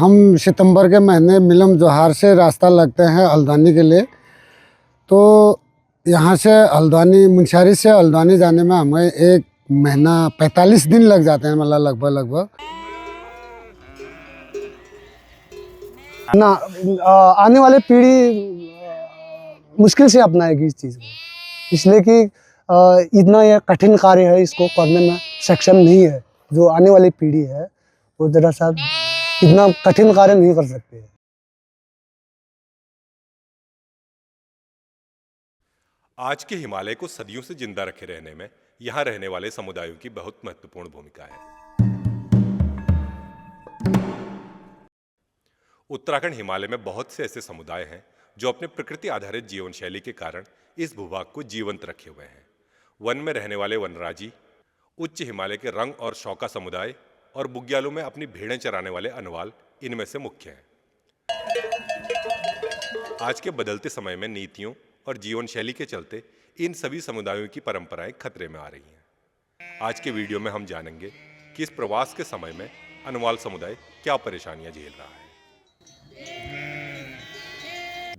हम सितंबर के महीने मिलम जोहार से रास्ता लगते हैं हल्द्वानी के लिए। तो यहाँ से हल्द्वानी मुंशियारी से हल्द्वानी जाने में हमें 1 महीना 45 दिन लग जाते हैं, मतलब लगभग ना। आने वाले पीढ़ी मुश्किल से अपनाएगी इस चीज़ को, इसलिए कि इतना यह कठिन कार्य है, इसको करने में सक्षम नहीं है। जो आने वाली पीढ़ी है वो ज़रा सा इतना कठिन कार्य नहीं कर सकते है। आज के हिमालय को सदियों से जिंदा रखे रहने में यहाँ रहने वाले समुदायों की बहुत महत्वपूर्ण भूमिका है। उत्तराखंड हिमालय में बहुत से ऐसे समुदाय हैं जो अपने प्रकृति आधारित जीवन शैली के कारण इस भूभाग को जीवंत रखे हुए हैं। वन में रहने वाले वनराजी, उच्च हिमालय के रंग और शौका समुदाय और बुग्यालों में अपनी भेड़ें चराने वाले अनवाल इनमें से मुख्य हैं। आज के बदलते समय में नीतियों और जीवन शैली के चलते इन सभी समुदायों की परंपराएं खतरे में आ रही हैं। आज के वीडियो में हम जानेंगे कि इस प्रवास के समय में अनवाल समुदाय क्या परेशानियां झेल रहा है।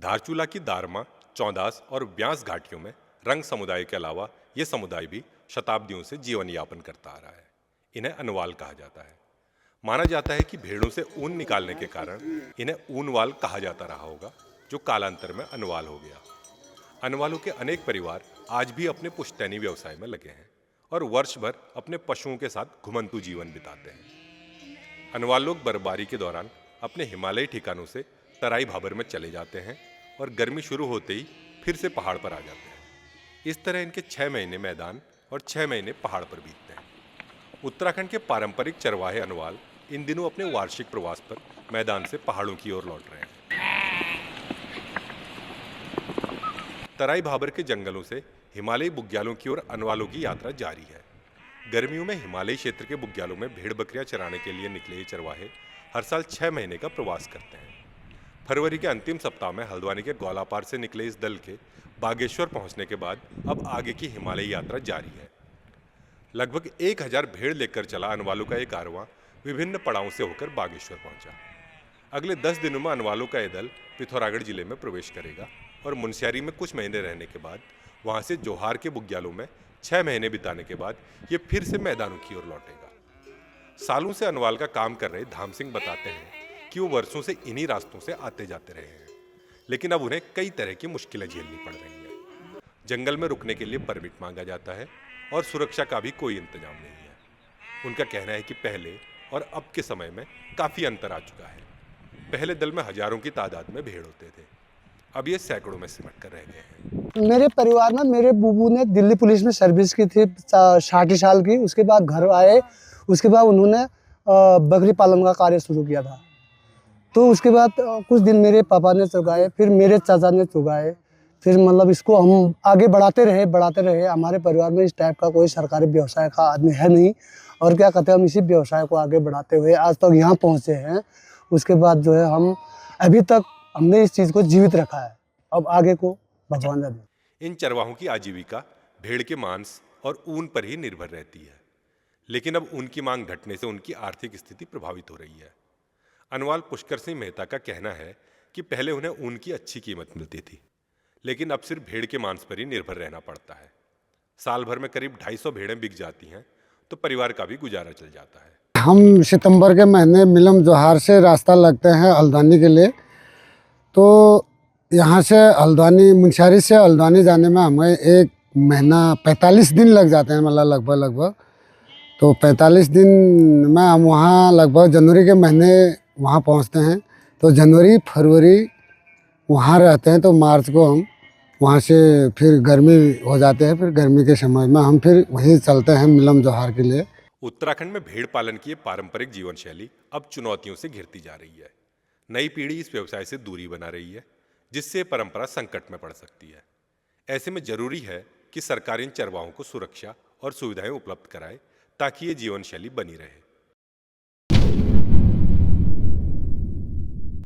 धारचूला की दारमा, चौदास और ब्यास घाटियों में रंग समुदाय के अलावा ये समुदाय भी शताब्दियों से जीवन यापन करता आ रहा है। इन्हें अनवाल कहा जाता है। माना जाता है कि भेड़ों से ऊन निकालने के कारण इन्हें ऊनवाल कहा जाता रहा होगा, जो कालांतर में अनवाल हो गया। अनवालों के अनेक परिवार आज भी अपने पुश्तैनी व्यवसाय में लगे हैं और वर्ष भर अपने पशुओं के साथ घुमंतू जीवन बिताते हैं। अनवाल लोग बर्फबारी के दौरान अपने हिमालयी ठिकानों से तराई भाबर में चले जाते हैं और गर्मी शुरू होते ही फिर से पहाड़ पर आ जाते हैं। इस तरह इनके 6 महीने मैदान और 6 महीने पहाड़ पर बीतते हैं। उत्तराखंड के पारंपरिक चरवाहे अनवाल इन दिनों अपने वार्षिक प्रवास पर मैदान से पहाड़ों की ओर लौट रहे हैं। तराई भाबर के जंगलों से हिमालयी बुग्यालों की ओर अनवालों की यात्रा जारी है। गर्मियों में हिमालयी क्षेत्र के बुग्यालों में भेड़ बकरियां चराने के लिए निकले ये चरवाहे हर साल 6 महीने का प्रवास करते हैं। फरवरी के अंतिम सप्ताह में हल्द्वानी के ग्वालापार से निकले इस दल के बागेश्वर पहुंचने के बाद अब आगे की हिमालयी यात्रा जारी है। लगभग 1000 भेड़ लेकर चला अनवालों का एक कारवां विभिन्न पड़ावों से होकर बागेश्वर पहुंचा। अगले 10 दिनों में अनवालों का ये दल पिथौरागढ़ जिले में प्रवेश करेगा और मुनस्यारी में कुछ महीने रहने के बाद वहां से जोहार के बुग्यालों में 6 महीने बिताने के बाद ये फिर से मैदानों की ओर लौटेगा। सालों से अनवाल का काम कर रहे धाम सिंह बताते हैं कि वो वर्षों से इन्हीं रास्तों से आते जाते रहे हैं, लेकिन अब उन्हें कई तरह की मुश्किलें झेलनी पड़ रही हैं। जंगल में रुकने के लिए परमिट मांगा जाता है और सुरक्षा का भी कोई इंतजाम नहीं है। उनका कहना है कि पहले और अब के समय में काफ़ी अंतर आ चुका है। पहले दल में हजारों की तादाद में भेड़ होते थे, अब ये सैकड़ों में सिमट कर रह गए हैं। मेरे परिवार में मेरे बूबू ने दिल्ली पुलिस में सर्विस की थी 60 साल की। उसके बाद घर आए, उसके बाद उन्होंने बकरी पालन का कार्य शुरू किया था। तो उसके बाद कुछ दिन मेरे पापा ने चुगाए, फिर मेरे चाचा ने चुगाए, फिर मतलब इसको हम आगे बढ़ाते रहे। हमारे परिवार में इस टाइप का कोई सरकारी व्यवसाय का आदमी है नहीं, और क्या कहते हैं, हम इसी व्यवसाय को आगे बढ़ाते हुए आज तक यहाँ पहुँचे हैं। उसके बाद जो है हम अभी तक हमने इस चीज़ को जीवित रखा है। अब आगे को भगवान जाने। इन चरवाहों की आजीविका भेड़ के मांस और ऊन पर ही निर्भर रहती है, लेकिन अब उनकी मांग घटने से उनकी आर्थिक स्थिति प्रभावित हो रही है। अनवाल पुष्कर सिंह मेहता का कहना है कि पहले उन्हें ऊन की अच्छी कीमत मिलती थी, लेकिन अब सिर्फ भेड़ के मांस पर ही निर्भर रहना पड़ता है। साल भर में करीब 250 भेड़ें बिक जाती हैं तो परिवार का भी गुजारा चल जाता है। हम सितंबर के महीने मिलम जोहार से रास्ता लगते हैं हल्द्वानी के लिए। तो यहाँ से हल्द्वानी मुंशियारी से हल्द्वानी जाने में हमें 1 महीना 45 दिन लग जाते हैं, मतलब लगभग। तो 45 दिन में हम वहाँ लगभग जनवरी के महीने वहाँ पहुँचते हैं। तो जनवरी फरवरी वहाँ रहते हैं। तो मार्च को हम वहाँ से फिर गर्मी हो जाते हैं। फिर गर्मी के समय में हम फिर वहीं चलते हैं मिलम जोहार के लिए। उत्तराखंड में भेड़ पालन की पारंपरिक जीवन शैली अब चुनौतियों से घिरती जा रही है। नई पीढ़ी इस व्यवसाय से दूरी बना रही है, जिससे परंपरा संकट में पड़ सकती है। ऐसे में जरूरी है कि सरकार इन चरवाहों को सुरक्षा और सुविधाएं उपलब्ध कराए ताकि ये जीवन शैली बनी रहे।